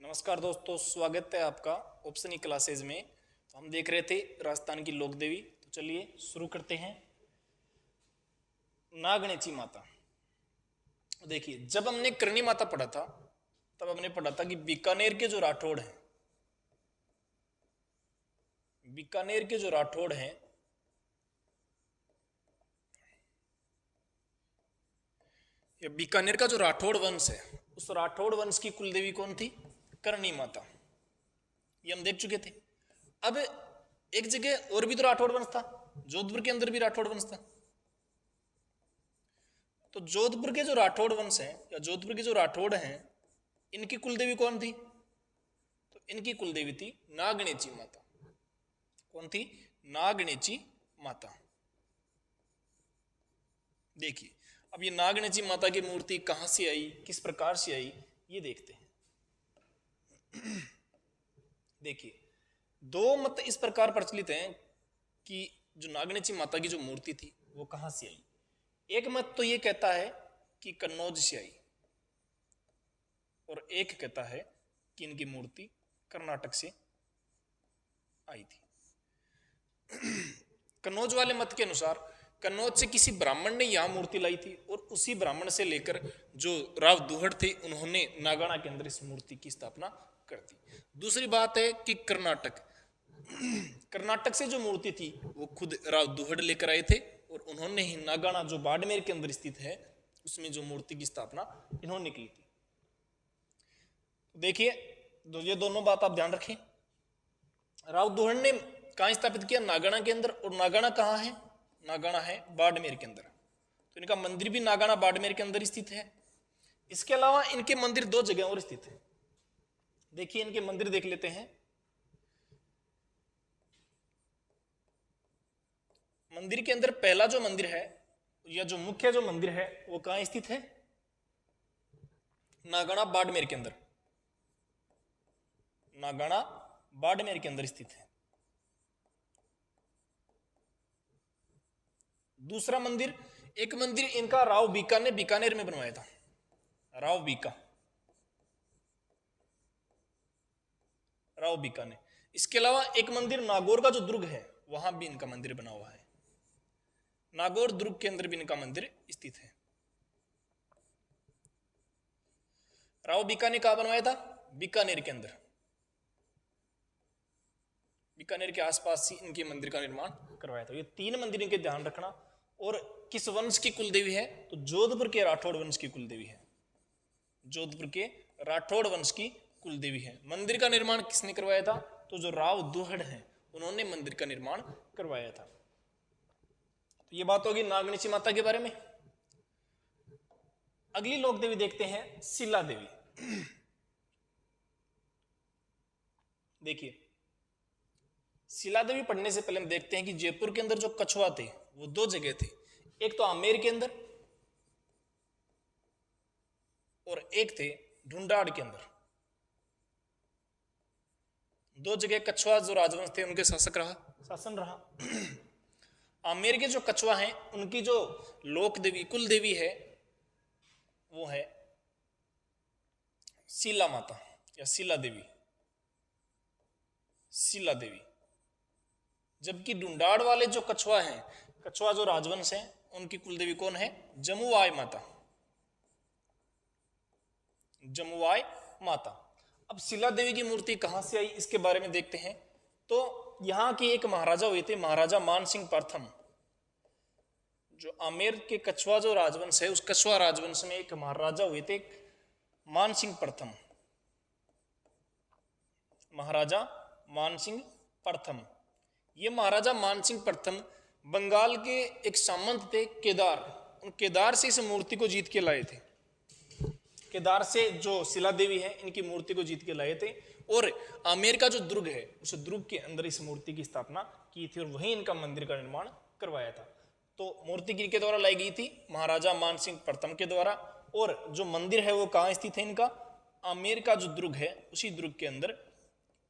नमस्कार दोस्तों, स्वागत है आपका ऑप्शन ई क्लासेज में। तो हम देख रहे थे राजस्थान की लोक देवी। तो चलिए शुरू करते हैं। नागणेची माता। देखिए, जब हमने करणी माता पढ़ा था तब हमने पढ़ा था कि बीकानेर के जो राठौड़ हैं, बीकानेर के जो राठौड़ हैं, या बीकानेर का जो राठौड़ वंश है, उस राठौड़ वंश की कुलदेवी कौन थी? करणी माता। ये हम देख चुके थे। अब एक जगह और भी तो राठौड़ वंश था, जोधपुर के अंदर भी राठौड़ वंश था। तो जोधपुर के जो राठौड़ वंश हैं या जोधपुर के जो राठौड़ हैं, इनकी कुलदेवी कौन थी? तो इनकी कुलदेवी थी नागणेची माता। कौन थी? नागणेची माता। देखिए, अब ये नागणेची माता की मूर्ति कहां से आई, किस प्रकार से आई, ये देखते हैं। देखिए, दो मत इस प्रकार प्रचलित हैं कि जो नागणेची माता की जो मूर्ति थी वो कहां से आई। एक मत तो ये कहता है कि कन्नौज से आई, और एक कहता है कि इनकी मूर्ति कर्नाटक से आई थी। कन्नौज वाले मत के अनुसार कन्नौज से किसी ब्राह्मण ने यहां मूर्ति लाई थी, और उसी ब्राह्मण से लेकर जो राव दुहड़ थे उन्होंने नागाना के अंदर इस मूर्ति की स्थापना कर दी। दूसरी बात है कि कर्नाटक से जो मूर्ति थी वो खुद राव दुहड़ लेकर आए थे, और उन्होंने ही नागाना जो बाड़मेर के अंदर स्थित है उसमें जो मूर्ति की स्थापना इन्होंने की थी। देखिए, ये दोनों बात आप ध्यान रखें। राव दुहड़ ने कहां स्थापित किया? नागाना के अंदर। और नागाना कहां है? नागाना है बाड़मेर के अंदर। तो इनका मंदिर भी नागाना बाड़मेर के अंदर स्थित है। इसके अलावा इनके मंदिर दो जगह और स्थित है। देखिए, इनके मंदिर देख लेते हैं। मंदिर के अंदर पहला जो मंदिर है या जो मुख्य जो मंदिर है वो कहां स्थित है? नागाना बाड़मेर के अंदर। नागाना बाड़मेर के अंदर स्थित है। दूसरा मंदिर, एक मंदिर इनका राव बीका ने बीकानेर में बनवाया था। राव बीका ने। इसके अलावा एक मंदिर नागौर का जो दुर्ग है वहां भी इनका मंदिर बना हुआ है। नागौर दुर्ग के अंदर भी इनका मंदिर स्थित है। राव बीका ने कहा बनवाया था? बीकानेर के अंदर। बीकानेर के आसपास ही इनके मंदिर का निर्माण करवाया था। ये तीन मंदिर इनके ध्यान रखना। और किस वंश की कुलदेवी है? तो जोधपुर के राठौड़ वंश की कुलदेवी है। जोधपुर के राठौड़ वंश की कुलदेवी है। मंदिर का निर्माण किसने करवाया था? तो जो राव दुहड़ हैं उन्होंने मंदिर का निर्माण करवाया था। तो ये बात होगी नागणेची माता के बारे में। अगली लोक देवी देखते हैं, शिला देवी। देखिए, शिला देवी पढ़ने से पहले हम देखते हैं कि जयपुर के अंदर जो कछुआ थे वो दो जगह थे। एक तो आमेर के अंदर और एक थे ढूंढाड़ के अंदर। दो जगह कछुआ जो राजवंश थे उनके शासन रहा। आमेर के जो कछुआ हैं उनकी जो लोक देवी कुल देवी है वो है शिला माता या शिला देवी। शिला देवी। जबकि ढूंढाड़ वाले जो कछुआ हैं, कछुआ जो राजवंश है, उनकी कुलदेवी कौन है? जमुआय माता। जमुआय माता। अब शिला देवी की मूर्ति कहां से आई इसके बारे में देखते हैं। तो यहां के एक महाराजा हुए थे, महाराजा मानसिंह प्रथम। जो आमेर के कछुआ जो राजवंश है उस कछुआ राजवंश में एक महाराजा हुए थे, मानसिंह प्रथम। महाराजा मानसिंह प्रथम। ये महाराजा मानसिंह प्रथम बंगाल के एक सामंत थे केदार। उन केदार से इस मूर्ति को जीत के लाए थे। केदार से जो शिला देवी है इनकी मूर्ति को जीत के लाए थे, और आमेर का जो दुर्ग है उस दुर्ग के अंदर इस मूर्ति की स्थापना की थी, और वहीं इनका मंदिर का निर्माण करवाया था। तो मूर्ति किनके द्वारा लाई गई थी? महाराजा मानसिंह प्रथम के द्वारा। और जो मंदिर है वो कहाँ स्थित है इनका? आमेर का जो दुर्ग है उसी दुर्ग के अंदर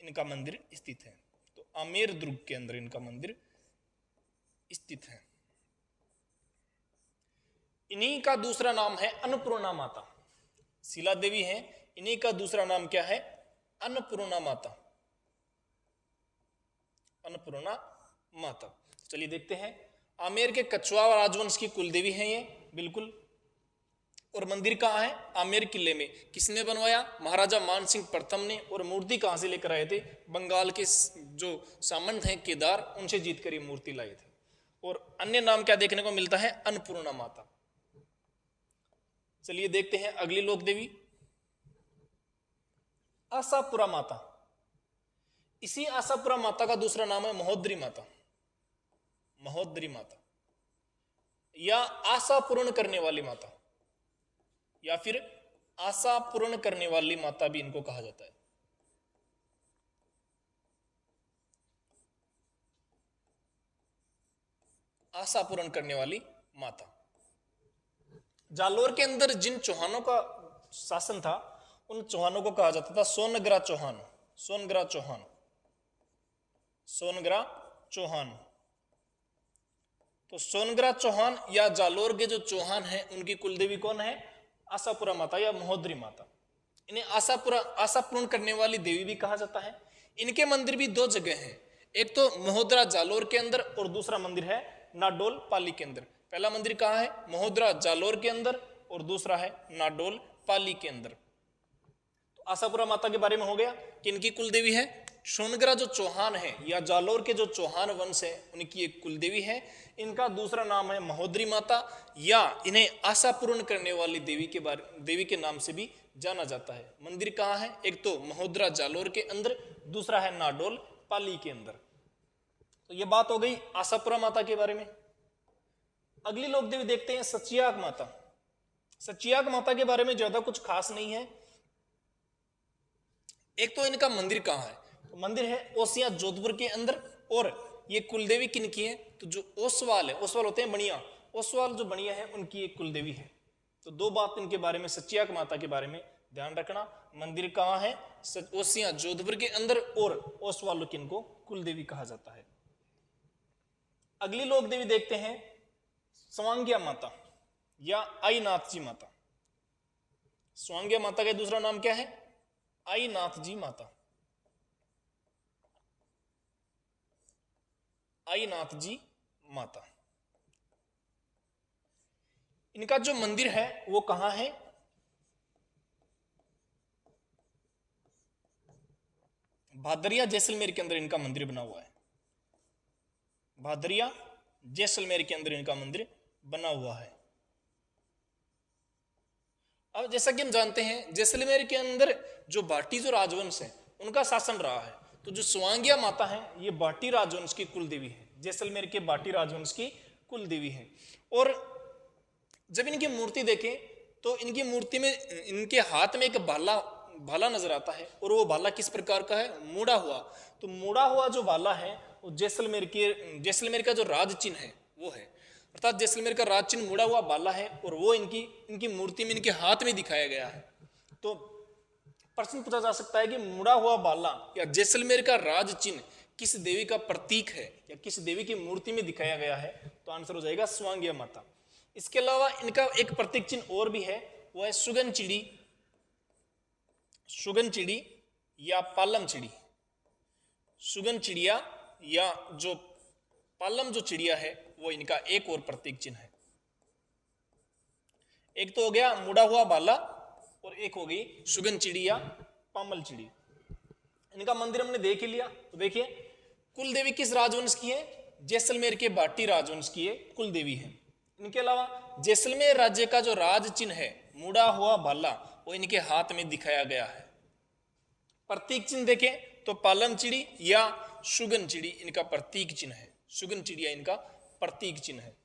इनका मंदिर स्थित है। तो आमेर दुर्ग के अंदर इनका मंदिर स्थित है। इन्हीं का दूसरा नाम है अन्नपूर्णा माता। शिला देवी है, इन्हीं का दूसरा नाम क्या है? अन्नपूर्णा माता, अन्नपूर्णा माता। चलिए देखते हैं, आमेर के कछुआ राजवंश की कुलदेवी है ये, बिल्कुल। और मंदिर कहाँ है? आमेर किले में। किसने बनवाया? महाराजा मानसिंह प्रथम ने। और मूर्ति कहाँ से लेकर आए थे? बंगाल के जो सामंत हैं केदार, उनसे जीत कर ये मूर्ति लाए थे। और अन्य नाम क्या देखने को मिलता है? अन्नपूर्णा माता। चलिए देखते हैं अगली लोक देवी, आशापुरा माता। इसी आशापुरा माता का दूसरा नाम है महोदरी माता, महोदरी माता, या आशा पूर्ण करने वाली माता, या फिर आशा पूर्ण करने वाली माता भी इनको कहा जाता है। आशा पूर्ण करने वाली माता। जालोर के अंदर जिन चौहानों का शासन था, उन चौहानों को कहा जाता था सोनग्रा चौहान, सोनग्रा चौहान, सोनग्रा चौहान। तो सोनग्रा चौहान या जालोर के जो चौहान हैं, उनकी कुलदेवी कौन है? आशापुरा माता या महोदरी माता। इन्हें आशा पूर्ण करने वाली देवी भी कहा जाता है। इनके मंदिर भी दो जगह हैं, एक तो महोदरा जालोर के अंदर और दूसरा मंदिर है नाडोल पाली के अंदर। पहला मंदिर कहाँ है? महोदरा जालोर के अंदर, और दूसरा है नाडोल पाली के अंदर। तो आशापुरा माता के बारे में हो गया कि इनकी कुलदेवी है। सोनग्रा जो चौहान है या जालोर के जो चौहान वंश है, उनकी एक कुलदेवी है। इनका दूसरा नाम है महोदरी माता, या इन्हें आशा पूर्ण करने वाली देवी के नाम से भी जाना जाता है। मंदिर कहाँ है? एक तो महोदरा जालोर के अंदर, दूसरा है नाडोल पाली के अंदर। तो ये बात हो गई आशापुरा माता के बारे में। अगली लोक देवी देखते हैं सचियाग माता। सचियाग माता के बारे में ज्यादा कुछ खास नहीं है। एक तो इनका मंदिर कहाँ है? तो मंदिर है ओसिया जोधपुर के अंदर। और ये कुलदेवी किनकी है? तो जो ओसवाल है, ओसवाल होते हैं बनिया, ओसवाल जो बनिया है उनकी एक कुलदेवी है। तो दो बात इनके बारे में, सचियाग माता के बारे में ध्यान रखना। मंदिर कहाँ है? ओसिया जोधपुर के अंदर, और ओसवाल की इनको कुलदेवी कहा जाता है। अगली लोक देवी देखते हैं स्वांग्या माता या आईनाथ जी माता। स्वांग्या माता का दूसरा नाम क्या है? आईनाथ जी माता, आईनाथ जी माता। इनका जो मंदिर है वो कहां है? भादरिया जैसलमेर के अंदर इनका मंदिर बना हुआ है। भादरिया जैसलमेर के अंदर इनका मंदिर बना हुआ है। अब जैसा कि हम जानते हैं, जैसलमेर के अंदर जो भाटी जो राजवंश है उनका शासन रहा है। तो जो स्वांग्या माता है ये भाटी राजवंश की कुलदेवी है, जैसलमेर के भाटी राजवंश की कुलदेवी है। और जब इनकी मूर्ति देखें तो इनकी मूर्ति में इनके हाथ में एक भाला नजर आता है। और वो भाला किस प्रकार का है? मुड़ा हुआ। तो मुड़ा हुआ जो भाला है वो जैसलमेर का जो राज चिन्ह है वो है, अर्थात जैसलमेर का राज चिन्ह मुड़ा हुआ भाला है। और वो इनकी मूर्ति में इनके हाथ में दिखाया गया है। तो प्रश्न पूछा जा सकता है कि मुड़ा हुआ भाला या जैसलमेर का राज चिन्ह किस देवी का प्रतीक है या किस देवी की मूर्ति में दिखाया गया है? तो आंसर हो जाएगा स्वांग्या माता। इसके अलावा इनका एक प्रतीक चिन्ह और भी है, वो है सुगन चिड़ी, सुगन चिड़ी या पालम चिड़ी। सुगन चिड़िया या जो पालम जो चिड़िया है वो इनका एक और प्रतीक चिन्ह है। एक तो हो गया मुड़ा हुआ भाला और एक हो गई सुगन चिड़ी या पामल चिड़ी। इनका मंदिर हमने देख ही लिया। तो देखिए कुल देवी किस राजवंश की है? जैसलमेर के भाटी राजवंश की कुल देवी है। इनके अलावा जैसलमेर राज्य का जो राज चिन्ह है मुड़ा हुआ भाला, वो इनके हाथ में दिखाया गया है। प्रतीक चिन्ह देखें तो पालम चिड़ी या सुगन चिड़ी इनका प्रतीक चिन्ह है। सुगन चिड़िया इनका प्रतीक चिन्ह है।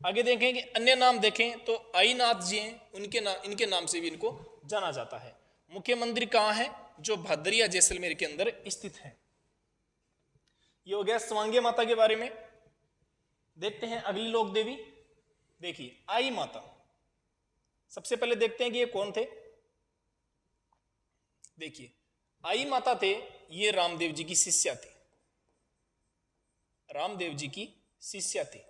आगे देखें कि अन्य नाम देखें तो आईनाथ जी हैं, इनके नाम से भी इनको जाना जाता है। मुख्य मंदिर कहाँ है? जो भादरिया जैसलमेर के अंदर स्थित है। ये हो गया स्वांग्या माता के बारे में। देखते हैं अगली लोक देवी। देखिए आई माता, सबसे पहले देखते हैं कि ये कौन थे। देखिए आई माता थे, ये रामदेव जी की शिष्या थी, रामदेव जी की शिष्या थी।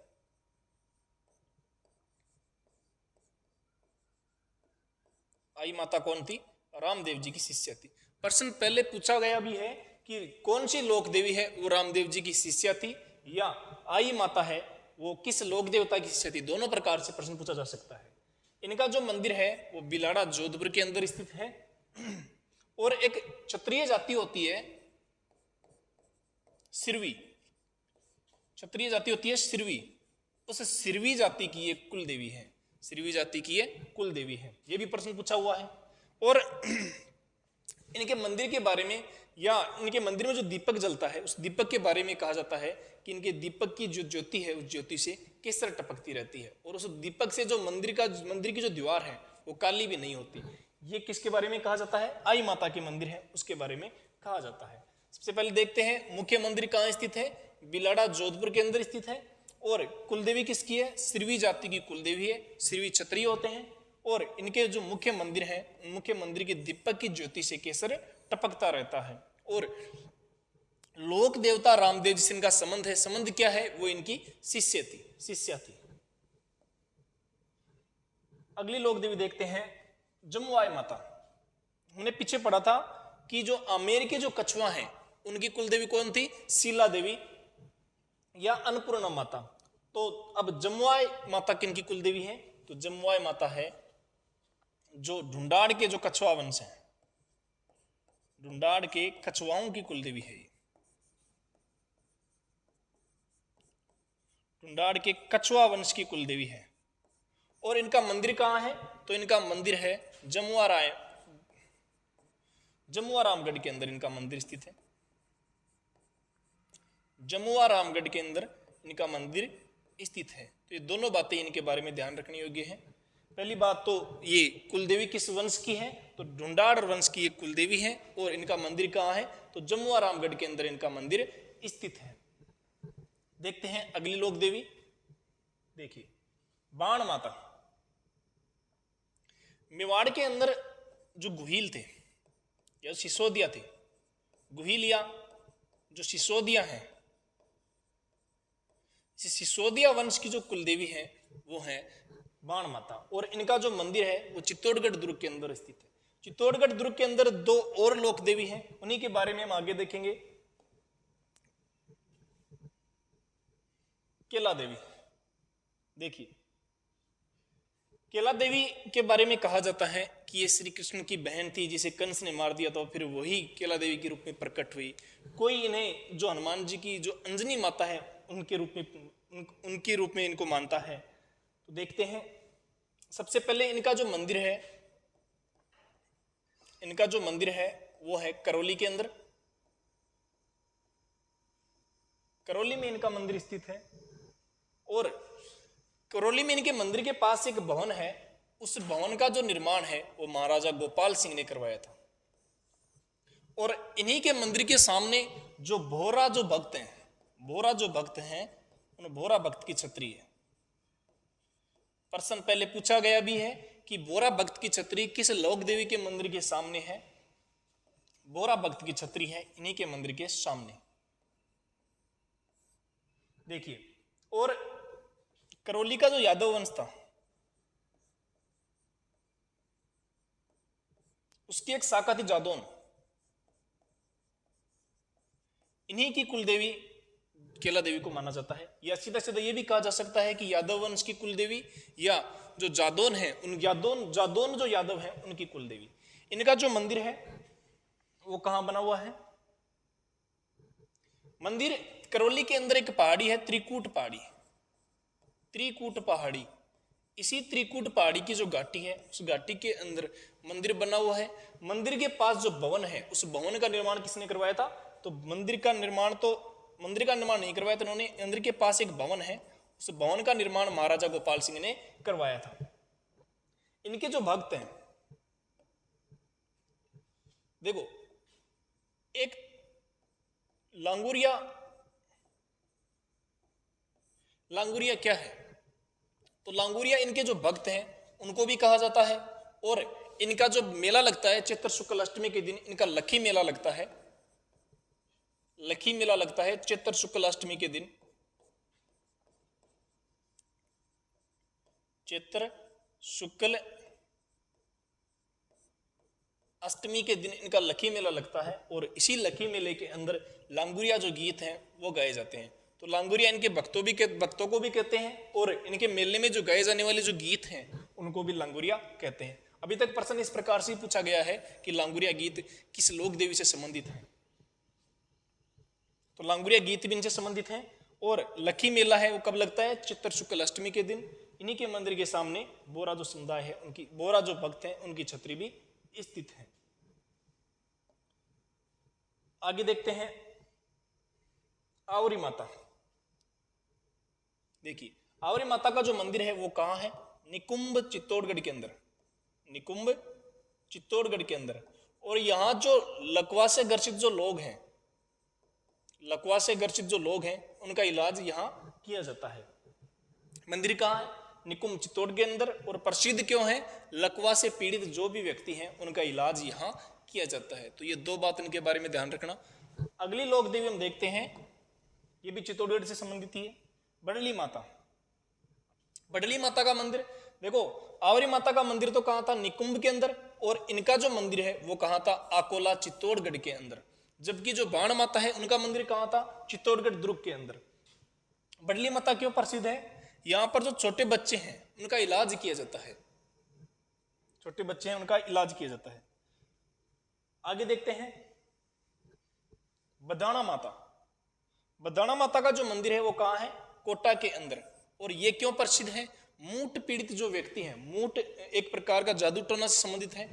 आई माता कौन थी? रामदेव जी की शिष्या थी। प्रश्न पहले पूछा गया भी है कि कौन सी लोक देवी है वो रामदेव जी की शिष्या थी, या आई माता है वो किस लोक देवता की शिष्या थी। दोनों प्रकार से प्रश्न पूछा जा सकता है। इनका जो मंदिर है वो बिलाड़ा जोधपुर के अंदर स्थित है। और एक क्षत्रिय जाति होती है सिरवी, क्षत्रिय जाति होती है सिरवी, उस सिरवी जाति की एक कुल देवी है, सिरवी जाति की ये कुल देवी है, ये भी प्रश्न पूछा हुआ है। और इनके मंदिर के बारे में, या इनके मंदिर में जो दीपक जलता है उस दीपक के बारे में कहा जाता है कि इनके दीपक की जो ज्योति है उस ज्योति से केसर टपकती रहती है, और उस दीपक से जो मंदिर की जो दीवार है वो काली भी नहीं होती। ये किसके बारे में कहा जाता है? आई माता के मंदिर है उसके बारे में कहा जाता है। सबसे पहले देखते हैं मुख्य मंदिर कहाँ स्थित है। बिलाड़ा जोधपुर के अंदर स्थित है। और कुलदेवी किसकी है? सिरवी जाति की कुलदेवी है, सिरवी क्षत्रिय होते हैं। और इनके जो मुख्य मंदिर है, मुख्य मंदिर के दीपक की ज्योति से केसर टपकता रहता है। और लोक देवता रामदेव जी से इनका संबंध है। संबंध क्या है? वो इनकी शिष्या थी। अगली लोक देवी देखते हैं जमुआई माता। हमने पीछे पढ़ा था कि जो आमेर के जो कछुआ हैं उनकी कुलदेवी कौन थी? शीला देवी या अन्नपूर्णा माता। तो अब जमुआई माता किनकी कुलदेवी है? तो जमुआई माता है जो ढूंढाड़ के जो कछुआ वंश है, ढूंढाड़ के कछुआओं की कुलदेवी है। ढूंढाड़ के कछुआ वंश की कुलदेवी है। और इनका मंदिर कहाँ है? तो इनका मंदिर है जमुआ रामगढ़ के अंदर इनका मंदिर स्थित है। जमुआ रामगढ़ के अंदर इनका मंदिर स्थित है। तो ये दोनों बातें इनके बारे में ध्यान रखने योग्य है। पहली बात तो ये कुलदेवी किस वंश की है? तो ढूंढाड़ वंश की एक कुलदेवी है। और इनका मंदिर कहाँ है? तो जमुआ रामगढ़ के अंदर इनका मंदिर स्थित है। देखते हैं अगली लोक देवी। देखिए बाण माता। मेवाड़ के अंदर जो गुहिल थे या सिसोदिया थे, गुहिल या जो सिसोदिया हैं, सिसोदिया वंश की जो कुलदेवी है वो है बाण माता। और इनका जो मंदिर है वो चित्तौड़गढ़ दुर्ग के अंदर स्थित है। चित्तौड़गढ़ दुर्ग के अंदर दो और लोक देवी हैं, उन्हीं के बारे में हम आगे देखेंगे। केला देवी। देखिए केला देवी के बारे में कहा जाता है कि ये श्री कृष्ण की बहन थी जिसे कंस ने मार दिया था, फिर वही केला देवी के रूप में प्रकट हुई। कोई इन्हें जो हनुमान जी की जो अंजनी माता है उनके रूप में इनको मानता है। तो देखते हैं सबसे पहले इनका जो मंदिर है वो है करौली के अंदर। करौली में इनका मंदिर स्थित है। और करौली में इनके मंदिर के पास एक भवन है, उस भवन का जो निर्माण है वो महाराजा गोपाल सिंह ने करवाया था। और इन्हीं के मंदिर के सामने जो भोरा भक्त हैं उन भोरा भक्त की छतरी है। प्रश्न पहले पूछा गया भी है कि भोरा भक्त की छतरी किस लोक देवी के मंदिर के सामने है? भोरा भक्त की छतरी है इन्हीं के मंदिर के सामने। देखिए और करौली का जो यादव वंश था उसकी एक शाखा थी जादौन। इन्हीं की कुलदेवी केला देवी को माना जाता है। या सीधा सीधा ये भी कहा जा सकता है कि यादव वंश की कुलदेवी या जो जादौन है उन जादौन जो यादव है उनकी कुलदेवी। इनका जो मंदिर है वो कहां बना हुआ है? मंदिर करौली के अंदर एक पहाड़ी है, त्रिकूट पहाड़ी। इसी त्रिकूट पहाड़ी की जो घाटी है उस घाटी के अंदर मंदिर बना हुआ है। मंदिर के पास जो भवन है उस भवन का निर्माण किसने करवाया था? तो मंदिर का निर्माण नहीं करवाया था उन्होंने। मंदिर के पास एक भवन है, उस भवन का निर्माण महाराजा गोपाल सिंह ने करवाया था। इनके जो भक्त हैं, देखो एक लांगुरिया क्या है? तो लांगुरिया इनके जो भक्त हैं उनको भी कहा जाता है। और इनका जो मेला लगता है चैत्र शुक्ल अष्टमी के दिन, इनका लखी मेला लगता है। चैत्र शुक्ल अष्टमी के दिन। चैत्र शुक्ल अष्टमी के दिन इनका लकी मेला लगता है और इसी लकी मेले के अंदर लांगुरिया जो गीत हैं वो गाए जाते हैं। तो लांगुरिया इनके भक्तों को भी कहते हैं और इनके मेले में जो गाए जाने वाले जो गीत हैं उनको भी लांगुरिया कहते हैं। अभी तक प्रश्न इस प्रकार से पूछा गया है कि लांगुरिया गीत किस लोक देवी से संबंधित है, तो लांगुरिया गीत भी इनसे संबंधित है। और लकी मेला है वो कब लगता है? चित्र शुक्ल अष्टमी के दिन। इन्हीं के मंदिर के सामने बोरा जो समुदाय है उनकी, बोरा जो भक्त हैं उनकी छतरी भी स्थित है। आगे देखते हैं आवरी माता। देखिए आवरी माता का जो मंदिर है वो कहाँ है? निकुंभ चित्तौड़गढ़ के अंदर, निकुंभ चित्तौड़गढ़ के अंदर। और यहाँ जो लकवा से ग्रसित जो लोग हैं, लकवा से ग्रसित जो लोग हैं उनका इलाज यहाँ किया जाता है। मंदिर कहाँ है? निकुंभ चित्तौड़ के अंदर। और प्रसिद्ध क्यों है? लकवा से पीड़ित जो भी व्यक्ति हैं उनका इलाज यहाँ किया जाता है। तो ये दो बात इनके बारे में ध्यान रखना। अगली लोक देवी हम देखते हैं, ये भी चित्तौड़गढ़ से संबंधित ही है, बडली माता। बडली माता का मंदिर देखो, आवरी माता का मंदिर तो कहाँ था? निकुंभ के अंदर। और इनका जो मंदिर है वो कहाँ था? अकोला चित्तौड़गढ़ के अंदर। जबकि जो बाण माता है उनका मंदिर कहाँ था? चित्तौड़गढ़ दुर्ग के अंदर। बडली माता क्यों प्रसिद्ध है? यहाँ पर जो छोटे बच्चे हैं उनका इलाज किया जाता है, छोटे बच्चे हैं उनका इलाज किया जाता है। आगे देखते हैं बदाना माता। बदाना माता का जो मंदिर है वो कहाँ है? कोटा के अंदर। और ये क्यों प्रसिद्ध है? मूट पीड़ित जो व्यक्ति हैं, मूट एक प्रकार का जादू टोना से संबंधित है,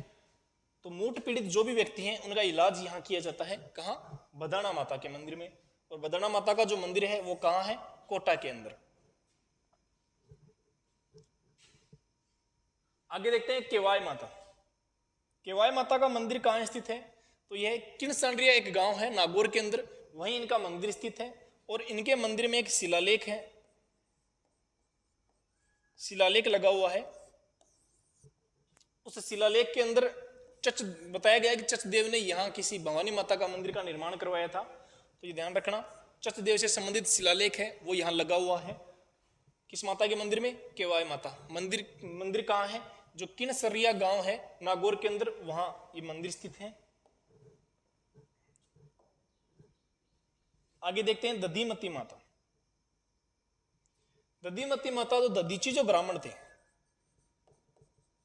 तो मूट पीड़ित जो भी व्यक्ति हैं उनका इलाज यहाँ किया जाता है। कहाँ? बदाना माता के मंदिर में। और बदाना माता का जो मंदिर है वो कहाँ है? कोटा के अंदर। आगे देखते हैं केवाय माता। केवाय माता का मंदिर कहाँ स्थित है? तो यह किनसंड्रिया एक गांव है नागौर के अंदर, वहीं इनका मंदिर स्थित है। और इनके मंदिर में एक शिलालेख है, शिलालेख लगा हुआ है। उस शिलालेख के अंदर चच बताया गया है कि चचदेव ने यहाँ किसी भवानी माता का मंदिर का निर्माण करवाया था। तो ये ध्यान रखना, चचदेव से संबंधित शिलालेख है वो यहाँ लगा हुआ है। किस माता के मंदिर में? केवाय माता। मंदिर कहाँ है? जो किनसरिया गांव है नागौर के अंदर, वहां ये मंदिर स्थित है। आगे देखते हैं दधीमती माता। दधीमती माता तो दधीची जो ब्राह्मण थे,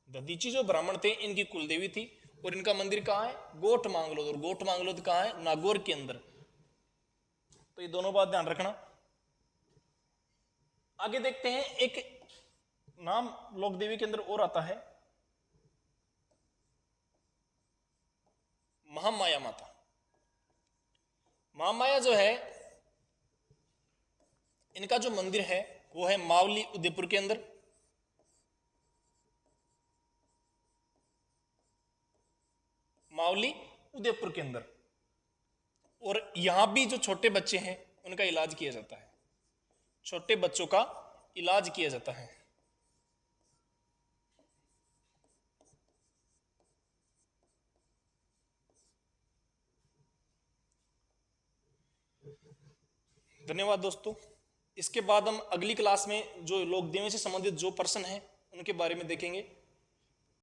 दधीची जो ब्राह्मण थे इनकी कुलदेवी थी। और इनका मंदिर कहाँ है? गोठ मांगलोद। और गोठ मांगलोद कहाँ है? नागौर के अंदर। तो ये दोनों बात ध्यान रखना। आगे देखते हैं एक नाम लोक देवी के अंदर और आता है, महामाया माता। महामाया जो है इनका जो मंदिर है वो है मावली उदयपुर के अंदर। मावली उदयपुर के अंदर। और यहां भी जो छोटे बच्चे हैं उनका इलाज किया जाता है, छोटे बच्चों का इलाज किया जाता है। धन्यवाद दोस्तों। इसके बाद हम अगली क्लास में जो लोक देवी से संबंधित जो प्रश्न हैं उनके बारे में देखेंगे।